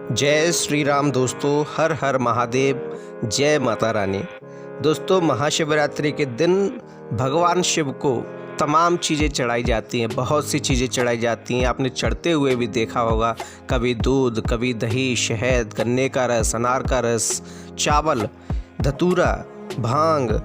जय श्री राम दोस्तों, हर हर महादेव, जय माता रानी। दोस्तों, महाशिवरात्रि के दिन भगवान शिव को तमाम चीज़ें चढ़ाई जाती हैं, बहुत सी चीज़ें चढ़ाई जाती हैं। आपने चढ़ते हुए भी देखा होगा, कभी दूध, कभी दही, शहद, गन्ने का रस, अनार का रस, चावल, धतूरा, भांग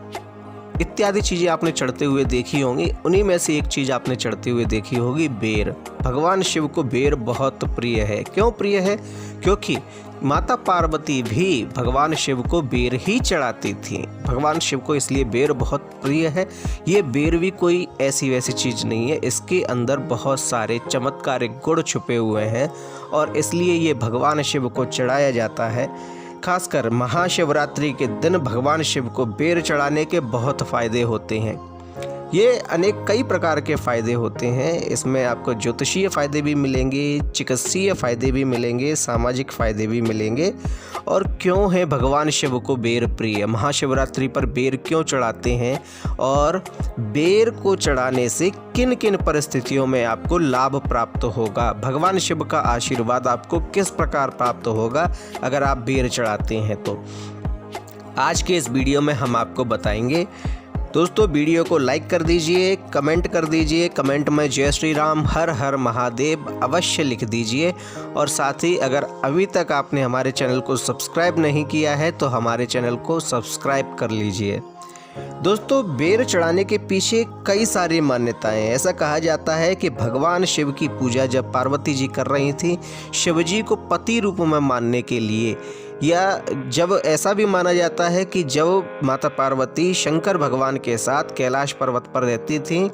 इत्यादि चीज़ें आपने चढ़ते हुए देखी होंगी। उन्हीं में से एक चीज़ आपने चढ़ते हुए देखी होगी, बेर। भगवान शिव को बेर बहुत प्रिय है। क्यों प्रिय है? क्योंकि माता पार्वती भी भगवान शिव को बेर ही चढ़ाती थी। भगवान शिव को इसलिए बेर बहुत प्रिय है। ये बेर भी कोई ऐसी वैसी चीज़ नहीं है, इसके अंदर बहुत सारे चमत्कारिक गुण छुपे हुए हैं और इसलिए ये भगवान शिव को चढ़ाया जाता है। खासकर महाशिवरात्रि के दिन भगवान शिव को बेर चढ़ाने के बहुत फ़ायदे होते हैं। ये कई प्रकार के फ़ायदे होते हैं। इसमें आपको ज्योतिषीय फ़ायदे भी मिलेंगे, चिकित्सीय फ़ायदे भी मिलेंगे, सामाजिक फ़ायदे भी मिलेंगे। और क्यों है भगवान शिव को बेर प्रिय? महाशिवरात्रि पर बेर क्यों चढ़ाते हैं और बेर को चढ़ाने से किन किन परिस्थितियों में आपको लाभ प्राप्त होगा? भगवान शिव का आशीर्वाद आपको किस प्रकार प्राप्त होगा अगर आप बेर चढ़ाते हैं? तो आज के इस वीडियो में हम आपको बताएंगे। दोस्तों, वीडियो को लाइक कर दीजिए, कमेंट कर दीजिए, कमेंट में जय श्री राम, हर हर महादेव अवश्य लिख दीजिए। और साथ ही अगर अभी तक आपने हमारे चैनल को सब्सक्राइब नहीं किया है तो हमारे चैनल को सब्सक्राइब कर लीजिए। दोस्तों, बेर चढ़ाने के पीछे कई सारी मान्यताएं हैं। ऐसा कहा जाता है कि भगवान शिव की पूजा जब पार्वती जी कर रही थी, शिव जी को पति रूप में मानने के लिए, या जब ऐसा भी माना जाता है कि जब माता पार्वती शंकर भगवान के साथ कैलाश पर्वत पर रहती थी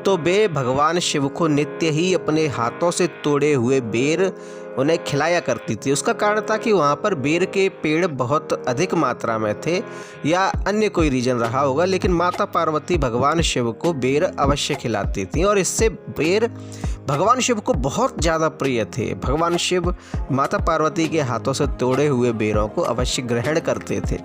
तो वे भगवान शिव को नित्य ही अपने हाथों से तोड़े हुए बेर उन्हें खिलाया करती थी। उसका कारण था कि वहाँ पर बेर के पेड़ बहुत अधिक मात्रा में थे, या अन्य कोई रीज़न रहा होगा, लेकिन माता पार्वती भगवान शिव को बेर अवश्य खिलाती थी और इससे बेर भगवान शिव को बहुत ज़्यादा प्रिय थे। भगवान शिव माता पार्वती के हाथों से तोड़े हुए बेरों को अवश्य ग्रहण करते थे।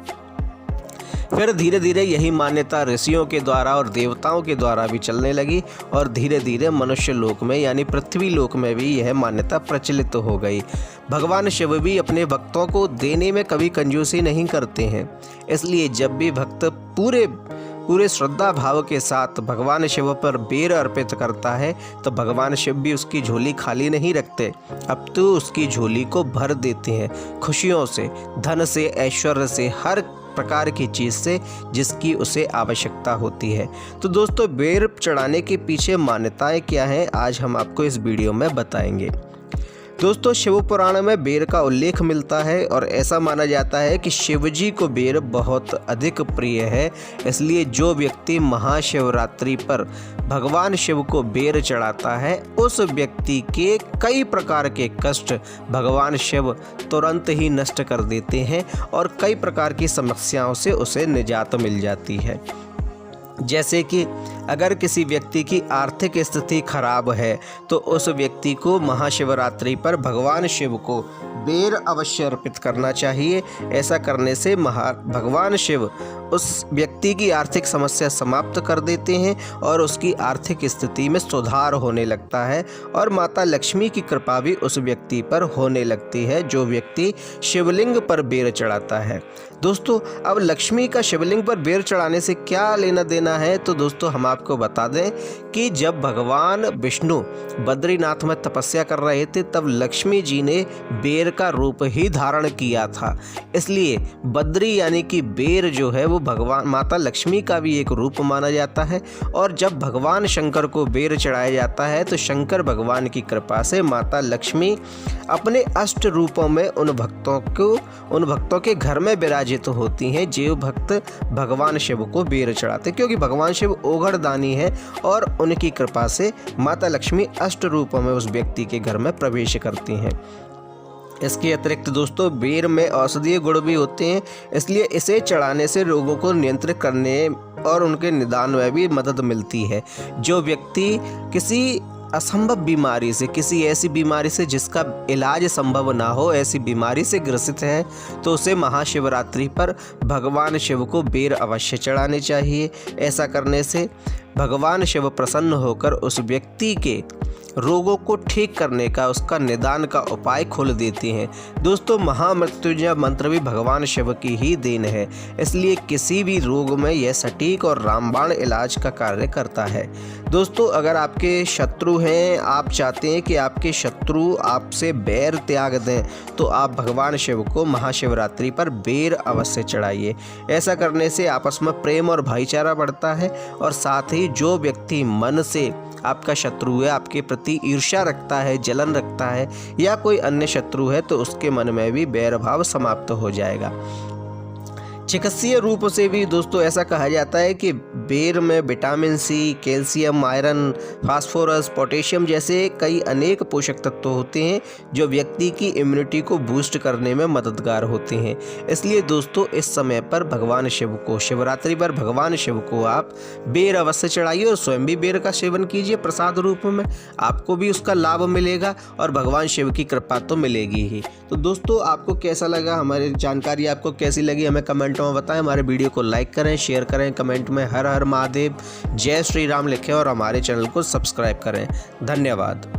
फिर धीरे धीरे यही मान्यता ऋषियों के द्वारा और देवताओं के द्वारा भी चलने लगी और धीरे धीरे मनुष्य लोक में यानी पृथ्वी लोक में भी यह मान्यता प्रचलित हो गई। भगवान शिव भी अपने भक्तों को देने में कभी कंजूसी नहीं करते हैं, इसलिए जब भी भक्त पूरे श्रद्धा भाव के साथ भगवान शिव पर बेर अर्पित करता है तो भगवान शिव भी उसकी झोली खाली नहीं रखते, अब तो उसकी झोली को भर देते हैं खुशियों से, धन से, ऐश्वर्य से, हर प्रकार की चीज़ से जिसकी उसे आवश्यकता होती है। तो दोस्तों, बेर चढ़ाने के पीछे मान्यताएं क्या हैं, आज हम आपको इस वीडियो में बताएंगे। दोस्तों, शिव पुराण में बेर का उल्लेख मिलता है और ऐसा माना जाता है कि शिव जी को बेर बहुत अधिक प्रिय है। इसलिए जो व्यक्ति महाशिवरात्रि पर भगवान शिव को बेर चढ़ाता है उस व्यक्ति के कई प्रकार के कष्ट भगवान शिव तुरंत ही नष्ट कर देते हैं और कई प्रकार की समस्याओं से उसे निजात मिल जाती है। जैसे कि अगर किसी व्यक्ति की आर्थिक स्थिति खराब है तो उस व्यक्ति को महाशिवरात्रि पर भगवान शिव को बेर अवश्य अर्पित करना चाहिए। ऐसा करने से भगवान शिव उस व्यक्ति की आर्थिक समस्या समाप्त कर देते हैं और उसकी आर्थिक स्थिति में सुधार होने लगता है और माता लक्ष्मी की कृपा भी उस व्यक्ति पर होने लगती है जो व्यक्ति शिवलिंग पर बेर चढ़ाता है। दोस्तों, अब लक्ष्मी का शिवलिंग पर बेर चढ़ाने से क्या लेना देना है? तो दोस्तों, हम आपको बता दें कि जब भगवान विष्णु बद्रीनाथ में तपस्या कर रहे थे तब लक्ष्मी जी ने बेर का रूप ही धारण किया था। इसलिए बद्री यानी कि बेर जो है वो भगवान माता लक्ष्मी का भी एक रूप माना जाता है। और जब भगवान शंकर को बेर चढ़ाया जाता है तो शंकर भगवान की कृपा से माता लक्ष्मी अपने अष्ट रूपों में उन भक्तों के घर में विराजित होती हैं जो भक्त भगवान शिव को बेर चढ़ाते, क्योंकि भगवान शिव ओघड़दानी है और उनकी कृपा से माता लक्ष्मी अष्ट रूपों में उस व्यक्ति के घर में प्रवेश करती हैं। इसके अतिरिक्त दोस्तों, बेर में औषधीय गुण भी होते हैं, इसलिए इसे चढ़ाने से रोगों को नियंत्रित करने और उनके निदान में भी मदद मिलती है। जो व्यक्ति किसी असंभव बीमारी से, किसी ऐसी बीमारी से जिसका इलाज संभव ना हो, ऐसी बीमारी से ग्रसित है तो उसे महाशिवरात्रि पर भगवान शिव को बेर अवश्य चढ़ाने चाहिए। ऐसा करने से भगवान शिव प्रसन्न होकर उस व्यक्ति के रोगों को ठीक करने का, उसका निदान का उपाय खोल देते हैं। दोस्तों, महामृत्युंजय मंत्र भी भगवान शिव की ही देन है, इसलिए किसी भी रोग में यह सटीक और रामबाण इलाज का कार्य करता है। दोस्तों, अगर आपके शत्रु हैं, आप चाहते हैं कि आपके शत्रु आपसे बैर त्याग दें, तो आप भगवान शिव को महाशिवरात्रि पर बेर अवश्य चढ़ाइए। ऐसा करने से आपस में प्रेम और भाईचारा बढ़ता है, और साथ ही जो व्यक्ति मन से आपका शत्रु है, आपके प्रति ईर्ष्या रखता है, जलन रखता है, या कोई अन्य शत्रु है, तो उसके मन में भी बैर भाव समाप्त हो जाएगा। चिकित्सीय रूप से भी दोस्तों ऐसा कहा जाता है कि बेर में vitamin C, calcium, iron, phosphorus, potassium जैसे कई अनेक पोषक तत्व होते हैं जो व्यक्ति की इम्यूनिटी को बूस्ट करने में मददगार होते हैं। इसलिए दोस्तों, इस समय पर भगवान शिव को, शिवरात्रि पर भगवान शिव को आप बेर अवश्य चढ़ाइए और स्वयं भी बेर का सेवन कीजिए प्रसाद रूप में। आपको भी उसका लाभ मिलेगा और भगवान शिव की कृपा तो मिलेगी ही। तो दोस्तों, आपको कैसा लगा, हमारी जानकारी आपको कैसी लगी, हमें कमेंट में बताएं। हमारे वीडियो को लाइक करें, शेयर करें, कमेंट में हर हर महादेव, जय श्री राम लिखें और हमारे चैनल को सब्सक्राइब करें। धन्यवाद।